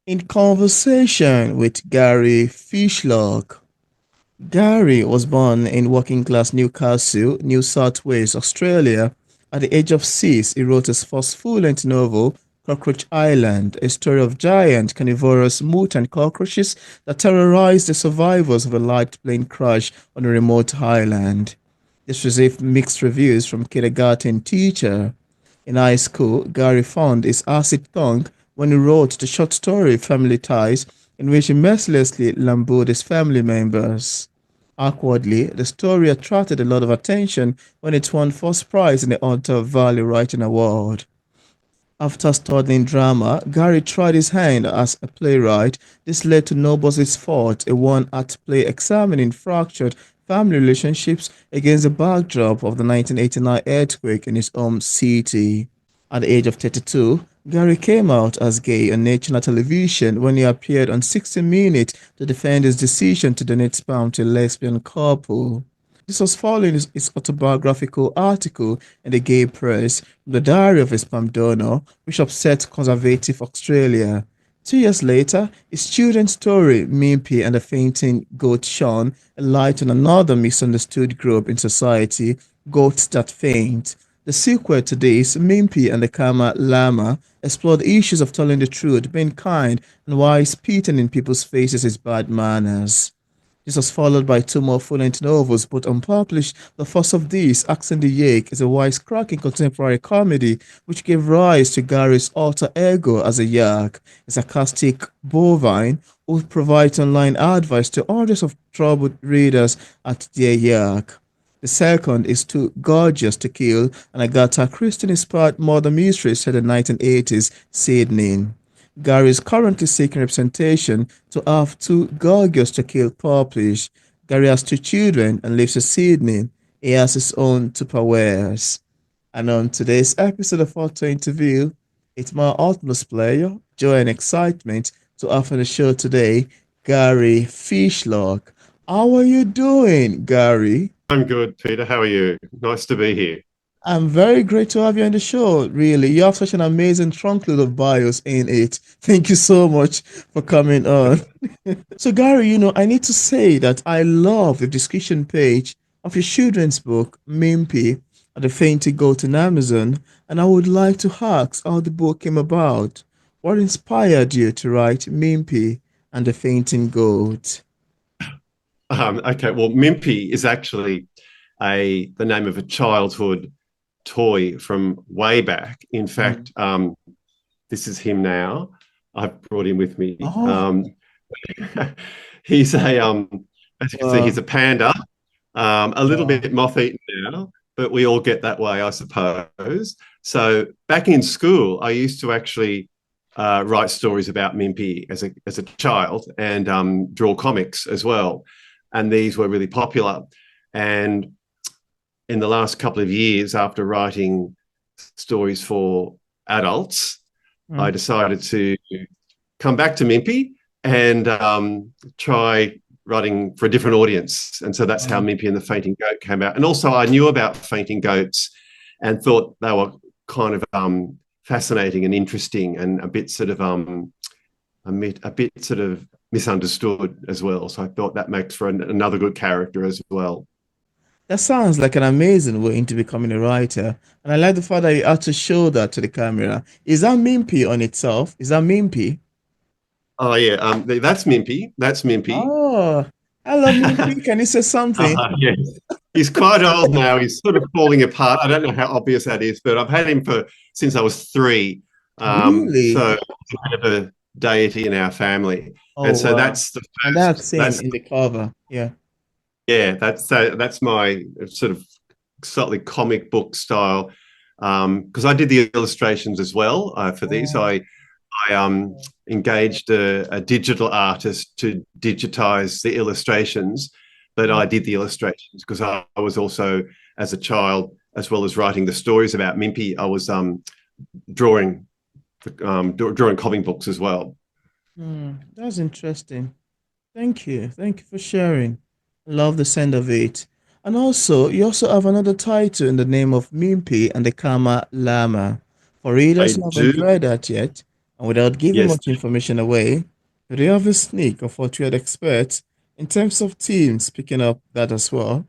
In conversation with Gary Fishlock. Gary was born in working-class Newcastle, New South Wales, Australia. At the age of 6, he wrote his first full-length novel, Cockroach Island, a story of giant, carnivorous, mutant cockroaches that terrorized the survivors of a light plane crash on a remote island. This received mixed reviews from kindergarten teacher. In high school, Gary found his acid tongue when he wrote the short story Family Ties, in which he mercilessly lampooned his family members. Awkwardly, the story attracted a lot of attention when it won first prize in the Hunter Valley Writing Award. After studying drama, Gary tried his hand as a playwright. This led to Nobos's Fault, a one-act play examining fractured family relationships against the backdrop of the 1989 earthquake in his home city. At the age of 32, Gary came out as gay on national television when he appeared on 60 Minutes to defend his decision to donate sperm to a lesbian couple. This was following his autobiographical article in the gay press, The Diary of a Sperm Donor, which upset conservative Australia. 2 years later, his children's story, Mimpy and the Fainting Goat, shone a light on another misunderstood group in society, goats that faint. The sequel to this, Mimpy and the Kama Lama, explored issues of telling the truth, being kind, and why spitting in people's faces is bad manners. This was followed by two more full-length novels, both unpublished. The first of these, Axon the Yak, is a wisecracking contemporary comedy which gave rise to Gary's alter ego as a yak, a sarcastic bovine who provides online advice to hundreds of troubled readers at Dear Yak. The second is Too Gorgeous to Kill, an Agatha Christie-inspired murder mystery set in the 1980s Sydney. Gary is currently seeking representation to have Too Gorgeous to Kill published. Gary has two children and lives in Sydney. He has his own Tupperwares. And on today's episode of Auto Interview, it's my utmost pleasure, joy, and excitement to have on the show today Gary Fishlock. How are you doing, Gary? I'm good, Peter. How are you? Nice to be here. I'm very great to have you on the show, really. You have such an amazing trunkload of bios in it. Thank you so much for coming on. So, Gary, I need to say that I love the description page of your children's book, Mimpy, at the Fainting Goat in Amazon, and I would like to ask how the book came about. What inspired you to write Mimpy and the Fainting Goat? Okay, well, Mimpy is actually the name of a childhood toy from way back. In fact, this is him now. I've brought him with me. Oh, He's as you can see, wow. he's a panda, a little Wow. bit moth-eaten now, but we all get that way, I suppose. So back in school, I used to actually write stories about Mimpy as a child and draw comics as well. And these were really popular. And in the last couple of years, after writing stories for adults, I Mm. decided to come back to Mimpy and try writing for a different audience. And so that's how Wow. Mimpy and the Fainting Goat came out. And also, I knew about fainting goats and thought they were kind of fascinating and interesting and a bit sort of a bit sort of misunderstood as well. So I thought that makes for another good character as well. That sounds like an amazing way into becoming a writer. And I like the fact that you had to show that to the camera. Is that Mimpy on itself? Is that Mimpy? Oh yeah, that's Mimpy. That's Mimpy. Oh, hello, Mimpy. Can you say something? Yeah, he's quite old now. He's sort of falling apart. I don't know how obvious that is, but I've had him for since I was 3. Really? So he's a bit of a deity in our family, and Oh, so wow. that's the And first. that's same That's in the cover. Yeah. yeah. That's my sort of slightly comic book style. Because I did the illustrations as well for these. Oh, I engaged a digital artist to digitize the illustrations, but I did the illustrations because I was also, as a child, as well as writing the stories about Mimpy, I was drawing drawing comic books as well. that's interesting. Thank you. Thank you for sharing. Love the sound of it. And also, you also have another title in the name of Mimpy and the Kama Lama. For I readers who do. haven't read that yet, And without giving Yes. much information away, do you have a sneak of what you had expect in terms of teams picking up that as well?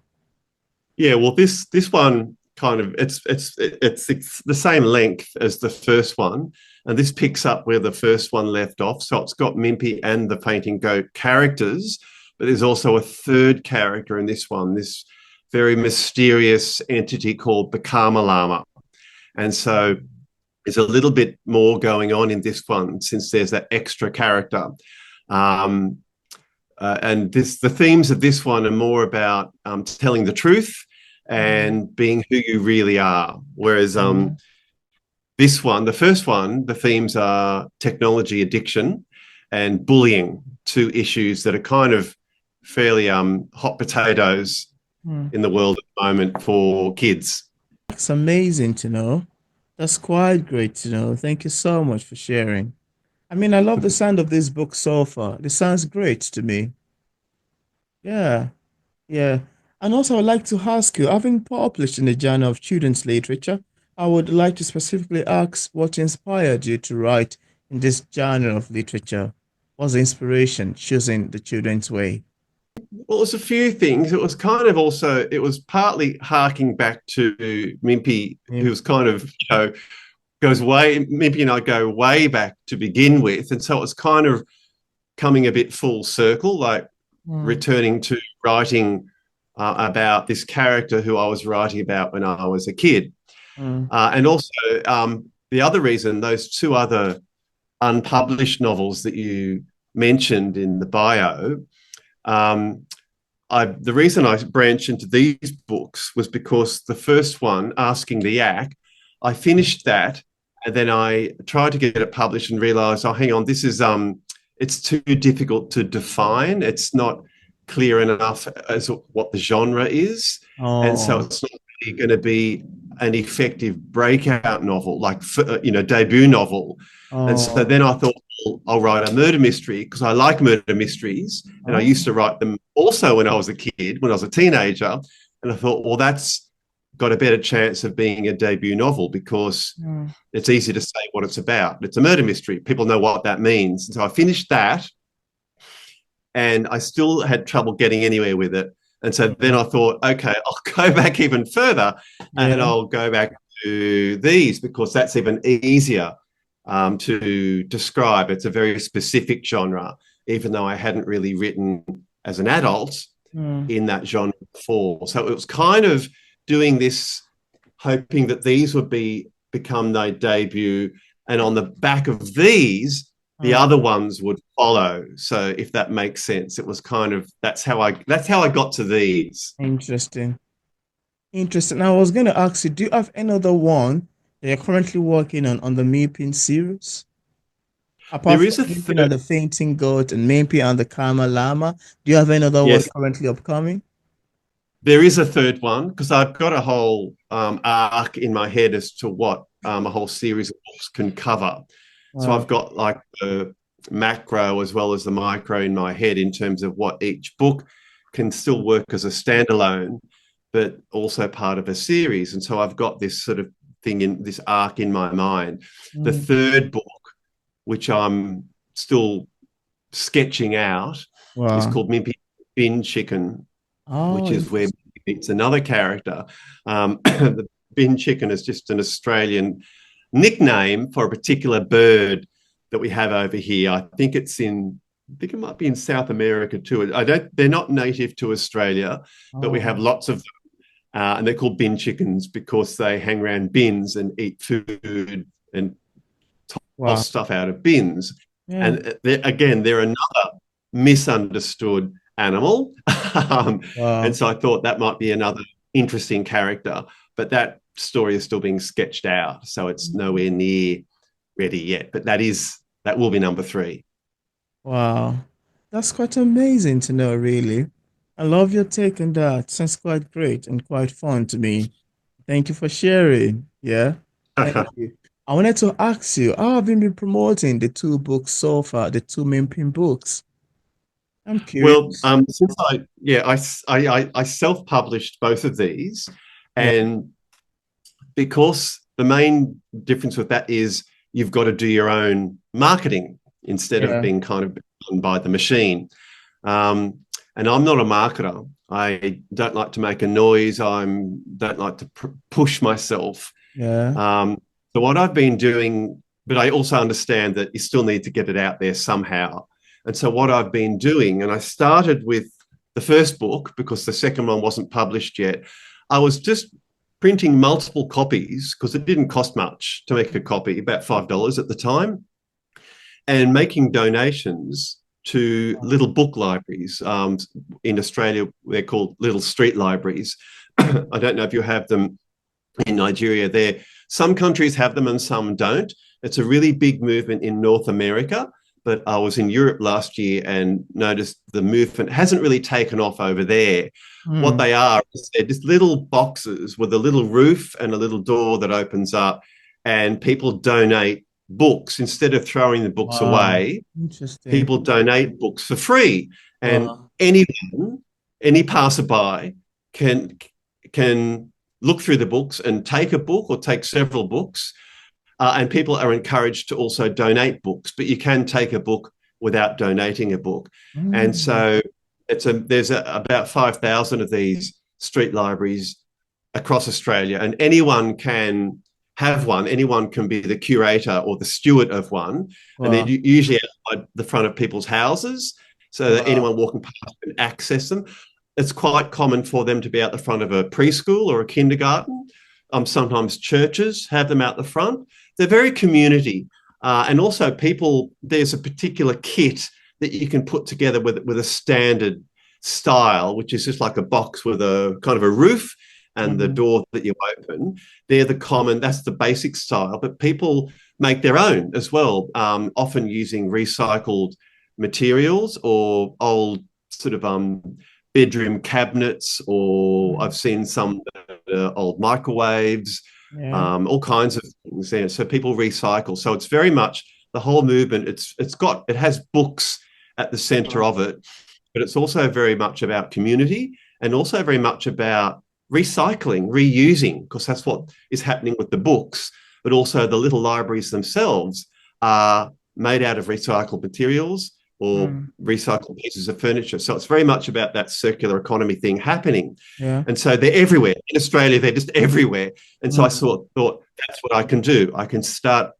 Yeah, well, this one kind of it's the same length as the first one, and this picks up where the first one left off. So it's got Mimpy and the Fainting Goat characters, but there's also a third character in this one, this very mysterious entity called the Karma Lama. And so there's a little bit more going on in this one since there's that extra character. Um, and the themes of this one are more about telling the truth Mm, and being who you really are. Whereas mm, this one, the first one, the themes are technology addiction and bullying, two issues that are kind of fairly hot potatoes mm. in the world at the moment for kids. That's amazing to know. That's quite great to know. Thank you so much for sharing. I mean, I love the sound of this book so far. This sounds great to me. Yeah, yeah. And also, I'd like to ask you, having published in the genre of children's literature, I would like to specifically ask what inspired you to write in this genre of literature? What's the inspiration choosing the children's way? Well, it was a few things. It was kind of also, it was partly harking back to Mimpy, Yeah. who was kind of, goes way, Mimpy and I go way back to begin with. And so it was kind of coming a bit full circle, like Mm, returning to writing about this character who I was writing about when I was a kid. mm, And also, the other reason, those two other unpublished novels that you mentioned in the bio, um, the reason I branched into these books was because the first one, Asking the Yak, I finished that and then I tried to get it published and realized, oh, hang on, this is it's too difficult to define. It's not clear enough as what the genre is, and so oh, it's not really going to be an effective breakout novel, like debut novel. And so oh, then I thought, well, I'll write a murder mystery because I like murder mysteries, and I used oh. to write them also when I was a kid, when I was a teenager. And I thought, well, that's got a better chance of being a debut novel because Mm, it's easy to say what it's about. It's a murder mystery. People know what that means. And so I finished that and I still had trouble getting anywhere with it. And so then mm. I thought, okay, I'll go back even further and Yeah. I'll go back to these because that's even easier to describe. It's a very specific genre, even though I hadn't really written as an adult Mm, in that genre before. So it was kind of doing this, hoping that these would become their debut, and on the back of these, the mm. other ones would follow. So if that makes sense, it was kind of that's how I got to these. Interesting. Interesting. I was going to ask you, do you have another one that you're currently working on the Meepin series? Apart There from is a Meepin third. and the Fainting Goat and Meepin and the Karma Llama, do you have another one Yes, currently upcoming? there is a third one because I've got a whole arc in my head as to what a whole series of books can cover. So I've Wow. got like the macro as well as the micro in my head in terms of what each book can still work as a standalone, but also part of a series. And so I've got this sort of thing in this arc in my mind. The Mm, third book, which I'm still sketching out, is wow. called Mimpy Bin Chicken, Oh, which is where interesting. it's another character. The bin chicken is just an Australian nickname for a particular bird that we have over here. I think it might be in South America too. I don't. They're not native to Australia, but we have Oh, lots of them, and they're called bin chickens because they hang around bins and eat food and toss wow. stuff out of bins. Yeah. And they're another misunderstood animal. um, and Wow. so I thought that might be another interesting character, but that story is still being sketched out. So it's nowhere near ready yet. But that will be number three. Wow. That's quite amazing to know, really. I love your take on that. Sounds quite great and quite fun to me. Thank you for sharing. Yeah. Thank you. I wanted to ask you, how have you been promoting the two books so far, the two main pin books? I'm Well, curious. since I self-published both of these, Yeah. and because the main difference with that is you've got to do your own marketing instead of Yeah. being kind of done by the machine. And I'm not a marketer. I don't like to make a noise. I don't like to push myself. Yeah. So what I've been doing, but I also understand that you still need to get it out there somehow. And so what I've been doing, and I started with the first book because the second one wasn't published yet. I was just printing multiple copies because it didn't cost much to make a copy, about $5 at the time, and making donations to little book libraries. In Australia, they're called little street libraries. I don't know if you have them in Nigeria there. Some countries have them and some don't. It's a really big movement in North America, but I was in Europe last year and noticed the movement hasn't really taken off over there. What they are is they're just little boxes with a little roof and a little door that opens up, and people donate books. Instead of throwing the books Wow. away, Interesting. people donate books for free. And Wow. anyone, any passerby can look through the books and take a book or take several books. And people are encouraged to also donate books, but you can take a book without donating a book. And Mm. so there's about 5,000 of these street libraries across Australia, and anyone can have one. Anyone can be the curator or the steward of one, and they're Wow. usually outside the front of people's houses so that Wow. anyone walking past can access them. It's quite common for them to be out the front of a preschool or a kindergarten. Sometimes churches have them out the front. They're very community. And also people, there's a particular kit that you can put together with a standard style, which is just like a box with a kind of a roof and the Mm. door that you open. They're the common, that's the basic style, but people make their own as well, often using recycled materials or old sort of bedroom cabinets, or I've Mm. seen some old microwaves, Yeah. all kinds of things there. So people recycle. So it's very much the whole movement. It has books at the center Wow. of it, but it's also very much about community and also very much about recycling, reusing, because that's what is happening with the books. But also the little libraries themselves are made out of recycled materials or Mm. recycled pieces of furniture. So it's very much about that circular economy thing happening. Yeah. And so they're everywhere. In Australia, they're just everywhere. And so I Mm. thought that's what I can do. I can start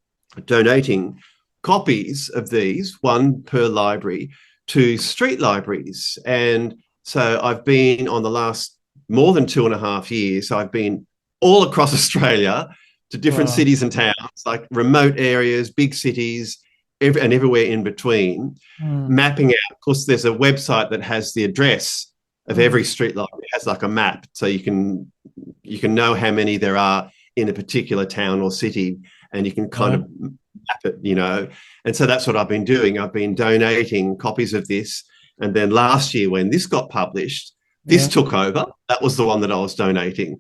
donating copies of these, one per library, to street libraries. And so I've been on the last more than 2.5 years, I've been all across Australia to different Wow. cities and towns, like remote areas, big cities, and everywhere in between, Mm. mapping out. Of course, there's a website that has the address of every Mm. street library. It has like a map, so you can know how many there are in a particular town or city, and you can kind Yeah. of map it. And so that's what I've been doing. I've been donating copies of this, and then last year when this got published, this Yeah. took over. That was the one that I was donating.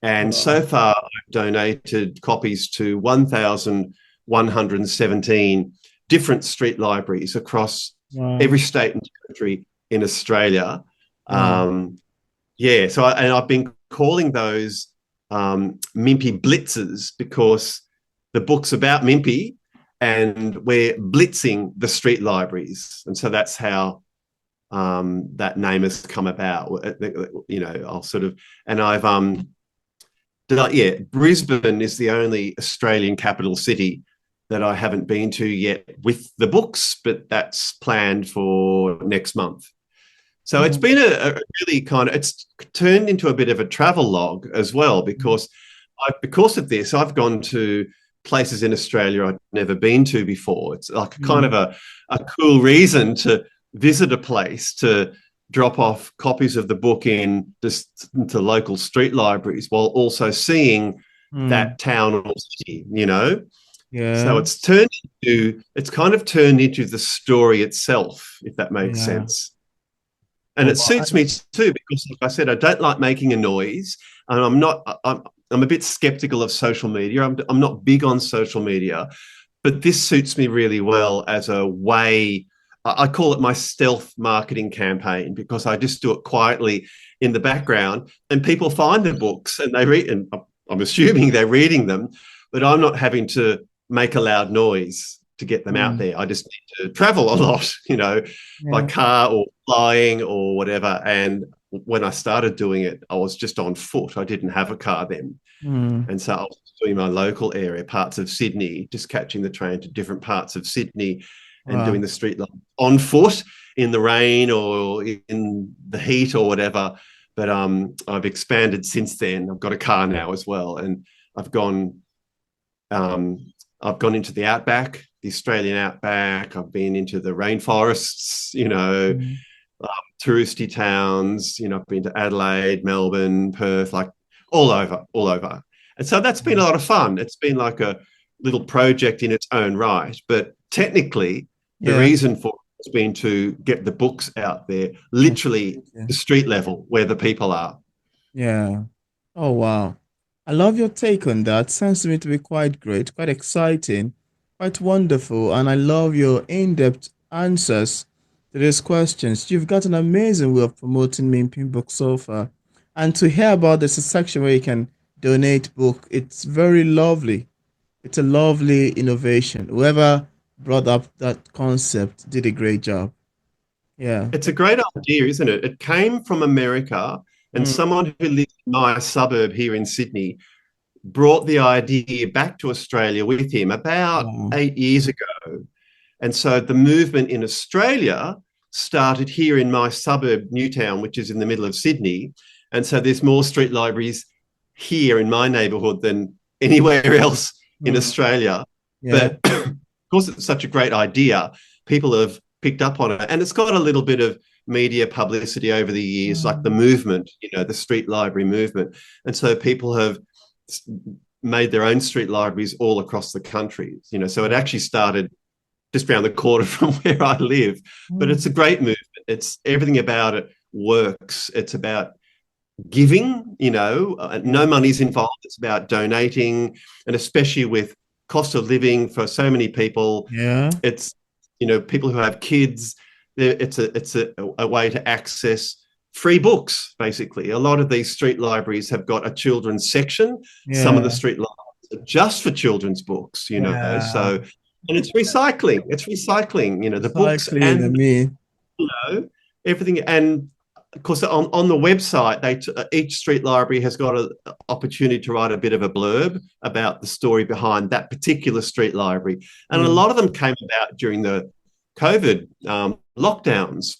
And so Wow. far, I've donated copies to 1,117 different street libraries across Wow. every state and territory in Australia. Wow. Yeah, so I've been calling those Mimpy Blitzes because the book's about Mimpy and we're blitzing the street libraries. And so that's how that name has come about. I'll sort of, and I've yeah, Brisbane is the only Australian capital city that I haven't been to yet with the books, but that's planned for next month. So it's Mm. been a really it's turned into a bit of a travel log as well, because of this, I've gone to places in Australia I've never been to before. It's like kind of Mm. a cool reason to visit a place, to drop off copies of the book in just into local street libraries while also seeing Mm. that town or city. So Yeah. it's kind of turned into the story itself, if that makes Yeah. sense. And Oh, it suits me too, because like I said, I don't like making a noise, and I'm a bit skeptical of social media. I'm not big on social media, but this suits me really well as a way. I call it my stealth marketing campaign, because I just do it quietly in the background, and people find the books and they read, and I'm assuming they're reading them, but I'm not having to make a loud noise to get them out Mm. there. I just need to travel a lot, by Yeah. car or flying or whatever. And when I started doing it, I was just on foot. I didn't have a car then. Mm. And so I was doing my local area, parts of Sydney, just catching the train to different parts of Sydney and doing Wow. the street life on foot in the rain or in the heat or whatever. But I've expanded since then. I've got a car now as well, and I've gone um, I've gone into the outback, the Australian outback. I've been into the rainforests, Mm. touristy towns. I've been to Adelaide, Melbourne, Perth, like all over, all over. And so that's been a lot of fun. It's been like a little project in its own right. But technically, the Yeah. reason for it has been to get the books out there, literally Absolutely. the street level where the people are. Yeah. Oh, wow. I love your take on that. Sounds to me to be quite great, quite exciting, quite wonderful. And I love your in-depth answers to these questions. You've got an amazing way of promoting Mimpin book so far. And to hear about this section where you can donate book, it's very lovely. It's a lovely innovation. Whoever brought up that concept did a great job. Yeah. It's a great idea, isn't it? It came from America, and Mm. someone who lives in my suburb here in Sydney brought the idea back to Australia with him about Wow. 8 years ago. And so the movement in Australia started here in my suburb, Newtown, which is in the middle of Sydney. And so there's more street libraries here in my neighbourhood than anywhere else in Mm. Australia. Yeah. But of course, it's such a great idea. People have picked up on it. And it's got a little bit of media publicity over the years, like the Mm. movement, the street library movement. And so people have made their own street libraries all across the country. So it actually started just around the corner from where I live. But Mm. it's a great movement. It's everything about it works. It's about giving, Yeah. no money's involved. It's about donating, and especially with cost of living for so many people, Yeah. it's people who have kids. It's a way to access free books. Basically, a lot of these street libraries have got a children's section. Some of the Yeah. street libraries are just for children's books. Yeah. So, and it's recycling. It's recycling. The books Cycling, I and mean. everything. And of course, on the website, each street library has got an opportunity to write a bit of a blurb about the story behind that particular street library. And a Mm. lot of them came about during the COVID lockdowns,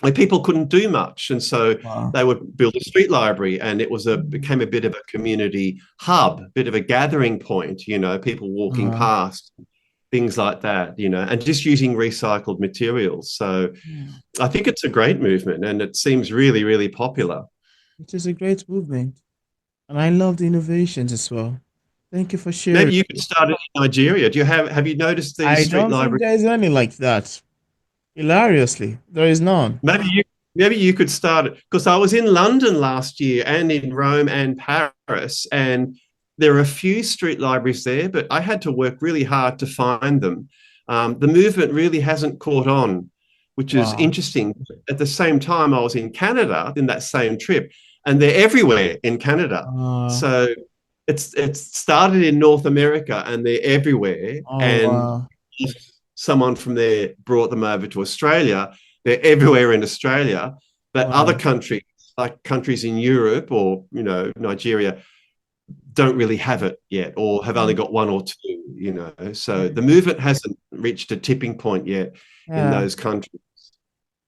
where people couldn't do much, and so Wow. they would build a street library, and it Mm. became a bit of a community hub, a bit of a gathering point. People walking Wow. past, things like that. And just using recycled materials. So Yeah. I think it's a great movement, and it seems really, really popular. It is a great movement. And I love the innovations as well. Thank you for Maybe sharing. you could start it in Nigeria. Do you have you noticed these I street don't think libraries? there is any like that. Hilariously, there is none. Maybe you could start it, because I was in London last year and in Rome and Paris, and there are a few street libraries there, but I had to work really hard to find them. The movement really hasn't caught on, which is Wow. interesting. At the same time, I was in Canada in that same trip, and they're everywhere in Canada. Uh, So it's started in North America and they're everywhere. oh, And wow. if someone from there brought them over to Australia, they're everywhere in Australia. But other Wow. countries, like countries in Europe or Nigeria, don't really have it yet, or have only Mm. got one or two. So the Mm. movement hasn't reached a tipping point yet in Yeah, those countries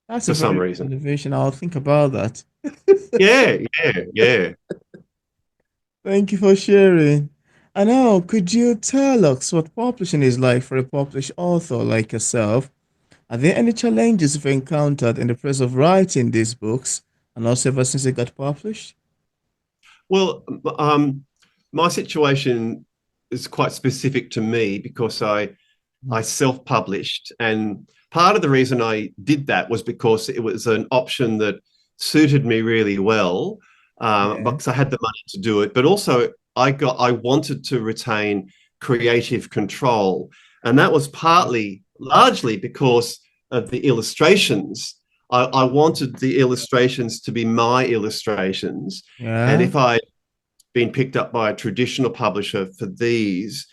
that's a for some very good reason. innovation. I'll think about that. Yeah, yeah, yeah. Thank you for sharing. And now, could you tell us what publishing is like for a published author like yourself? Are there any challenges you've encountered in the process of writing these books and also ever since they got published? Well, my situation is quite specific to me because I Mm. self-published, and part of the reason I did that was because it was an option that suited me really well, Yeah. because I had the money to do it, but also I wanted to retain creative control, and that was largely because of the illustrations. I wanted the illustrations to be my illustrations, and Yeah. if I been picked up by a traditional publisher for these,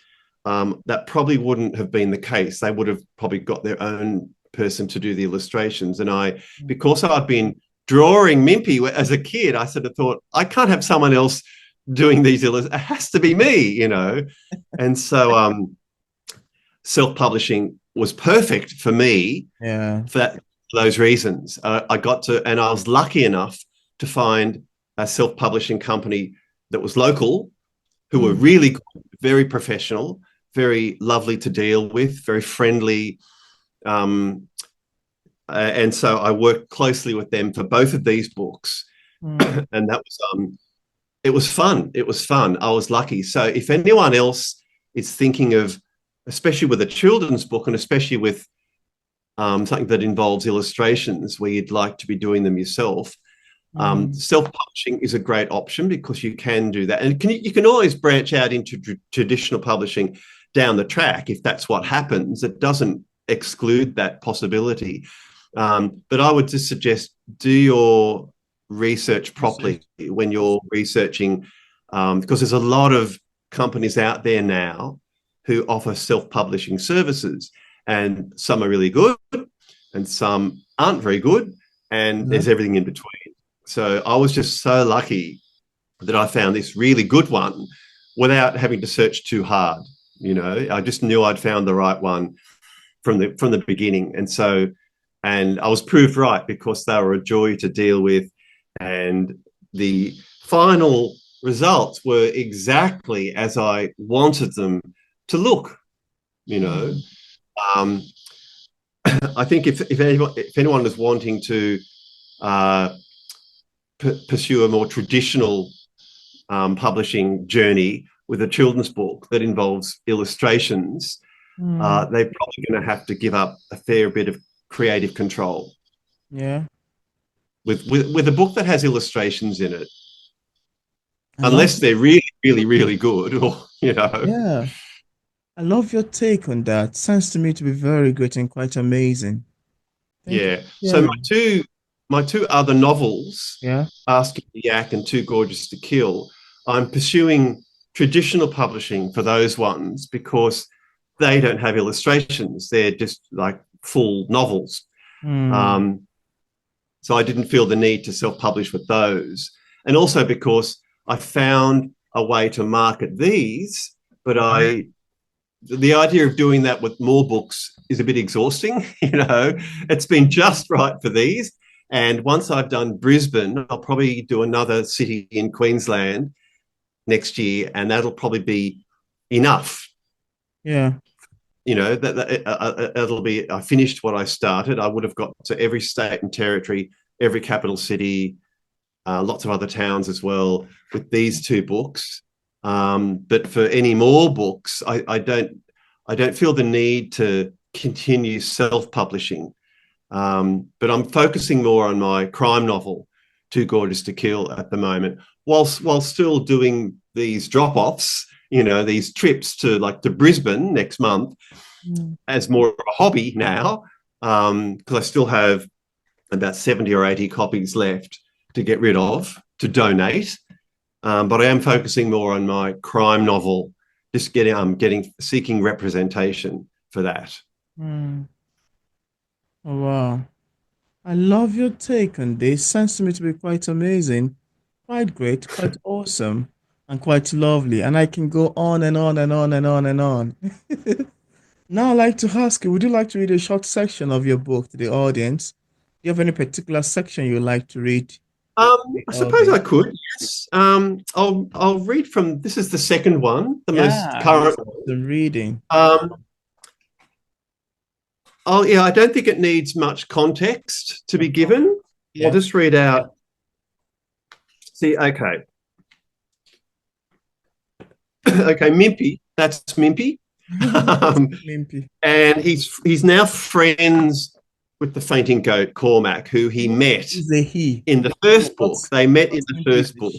that probably wouldn't have been the case. They would have probably got their own person to do the illustrations. And because I'd been drawing Mimpy as a kid, I sort of thought, I can't have someone else doing these illustrations. It has to be me, And so self-publishing was perfect for me for those reasons. I got to, and I was lucky enough to find a self-publishing company that was local, who were really good, very professional, very lovely to deal with, very friendly. And so I worked closely with them for both of these books. And that was, it was fun. It was fun. I was lucky. So if anyone else is thinking of, especially with a children's book and especially with something that involves illustrations where you'd like to be doing them yourself, self-publishing is a great option because you can do that. And you can always branch out into traditional publishing down the track if that's what happens. It doesn't exclude that possibility. But I would just suggest do your research properly when you're researching, because there's a lot of companies out there now who offer self-publishing services, and some are really good and some aren't very good, and there's everything in between. So I was just so lucky that I found this really good one without having to search too hard. I just knew I'd found the right one from the beginning. And I was proved right because they were a joy to deal with. And the final results were exactly as I wanted them to look, I think if anyone is wanting to pursue a more traditional publishing journey with a children's book that involves illustrations, they're probably going to have to give up a fair bit of creative control. Yeah. With a book that has illustrations in it, unless they're really, really, really good, or Yeah. I love your take on that. Sounds to me to be very great and quite amazing. Thank you. So my two other novels, Yeah. Asking the Yak and Too Gorgeous to Kill, I'm pursuing traditional publishing for those ones because they don't have illustrations. They're just like full novels. So I didn't feel the need to self-publish with those. And also because I found a way to market these, but the idea of doing that with more books is a bit exhausting. It's been just right for these. And once I've done Brisbane, I'll probably do another city in Queensland next year, and that'll probably be enough. Yeah. It'll be, I finished what I started. I would have got to every state and territory, every capital city, lots of other towns as well with these two books. But for any more books, I don't feel the need to continue self-publishing. But I'm focusing more on my crime novel, Too Gorgeous to Kill, at the moment, while still doing these drop-offs, these trips to Brisbane next month as more of a hobby now, because I still have about 70 or 80 copies left to get rid of, to donate. But I am focusing more on my crime novel, just seeking representation for that. Oh, wow. I love your take on this. Sounds to me to be quite amazing, quite great, quite awesome, and quite lovely. And I can go on and on and on and on and on. Now, I'd like to ask you, would you like to read a short section of your book to the audience? Do you have any particular section you'd like to read? I suppose I could, yes. I'll read from, this is the second one, the most current one. The reading. I don't think it needs much context to be given. I'll just read out. See, okay. Okay, Mimpy, that's Mimpy. Mimpy. And he's now friends with the fainting goat, Cormac, who he met in the first book. They met in the first book.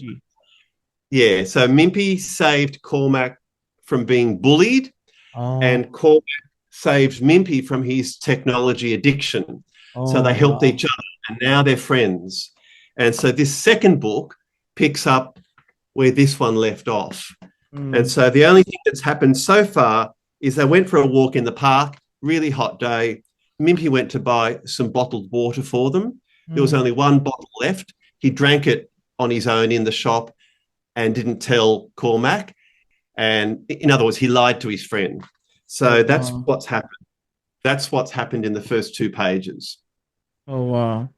Yeah, so Mimpy saved Cormac from being bullied, and Cormac saved Mimpy from his technology addiction. So they helped each other, and now they're friends. And so this second book picks up where this one left off. And so the only thing that's happened so far is they went for a walk in the park, really hot day. Mimpy went to buy some bottled water for them. There was Mm. only one bottle left. He drank it on his own in the shop and didn't tell Cormac. And in other words, he lied to his friend. Oh, So that's wow. what's happened. That's what's happened in the first 2 pages. Oh, wow.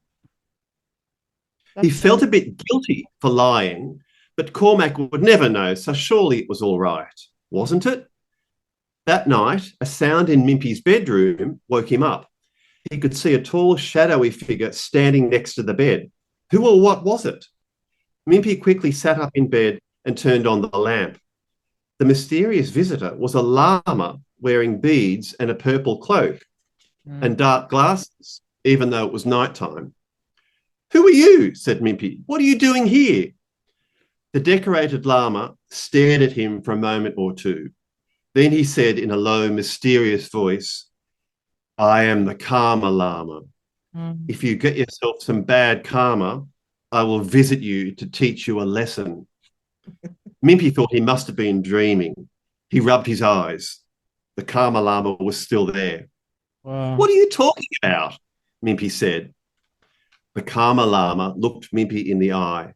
He That felt sounds. a bit guilty for lying, but Cormac would never know, so surely it was all right, wasn't it? That night, a sound in Mimpy's bedroom woke him up. He could see a tall, shadowy figure standing next to the bed. Who or what was it? Mimpy quickly sat up in bed and turned on the lamp. The mysterious visitor was a llama wearing beads and a purple cloak Mm. and dark glasses, even though it was nighttime. Who are you? Said Mimpy. What are you doing here? The decorated llama stared at him for a moment or two. Then he said in a low, mysterious voice, I am the karma llama. Mm. If you get yourself some bad karma, I will visit you to teach you a lesson. Mimpy thought he must have been dreaming. He rubbed his eyes. The karma llama was still there. Wow. What are you talking about? Mimpy said. The karma llama looked Mimpy in the eye.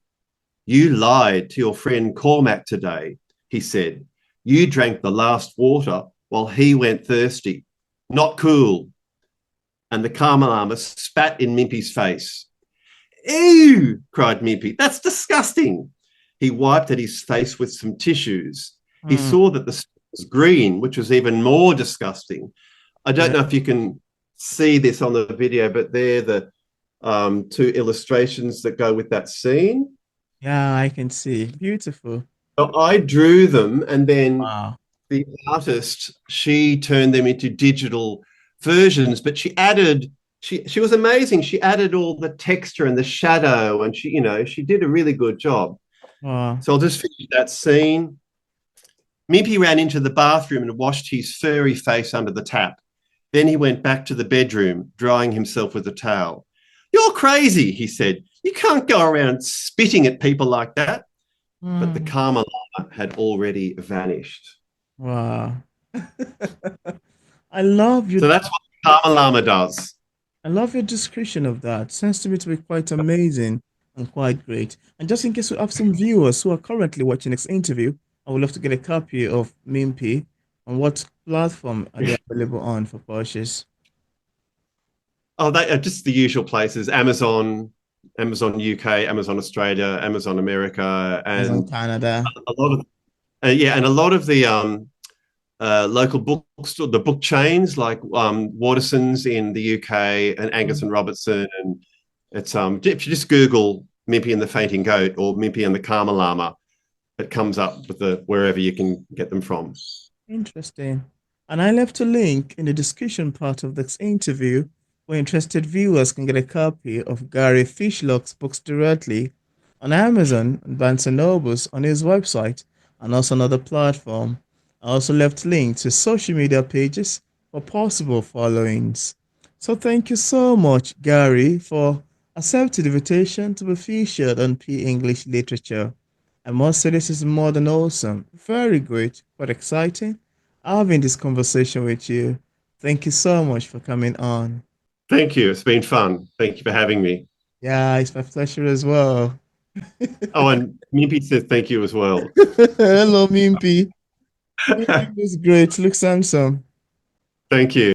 You lied to your friend Cormac today, he said. You drank the last water while he went thirsty. Not cool. And the karma llama spat in Mimpy's face. Ew, cried Mimpy. That's disgusting. He wiped at his face with some tissues. He Mm. saw that the spit was green, which was even more disgusting. I don't Yeah. know if you can see this on the video, but they're the two illustrations that go with that scene. Yeah, I can see. Beautiful. So I drew them, and then Wow. the artist, she turned them into digital versions, but she was amazing. She added all the texture and the shadow, and she did a really good job. Wow. So I'll just finish that scene. Mimpy ran into the bathroom and washed his furry face under the tap. Then he went back to the bedroom, drying himself with a towel. You're crazy, he said. You can't go around spitting at people like that. But the Mm. karma llama had already vanished. Wow. I love your So that's what the karma llama does. I love your description of that. Seems to me to be quite amazing and quite great. And just in case we have some viewers who are currently watching this interview, I would love to get a copy of Mimpy. On what platform are they available on for purchase? Oh, they are just the usual places: Amazon, Amazon UK, Amazon Australia, Amazon America, Amazon and Canada. a lot of yeah, and a lot of the local bookstore, the book chains like Waterson's in the UK and Angus Mm. and Robertson, and it's if you just Google Mimpy and the Fainting Goat or Mimpy and the Karma Llama, it comes up with the wherever you can get them from. Interesting. And I left a link in the description part of this interview where interested viewers can get a copy of Gary Fishlock's books directly on Amazon and Barnes& and Nobles on his website and also another platform. I also left links to social media pages for possible followings. So thank you so much, Gary, for accepting the invitation to be featured on P English Literature. I must say this is more than awesome. Very great, quite exciting having this conversation with you. Thank you so much for coming on. Thank you. It's been fun. Thank you for having me. Yeah, it's my pleasure as well. Oh, and Mimpy said thank you as well. Hello, Mimpi. Mimpi looks great. Looks handsome. Thank you.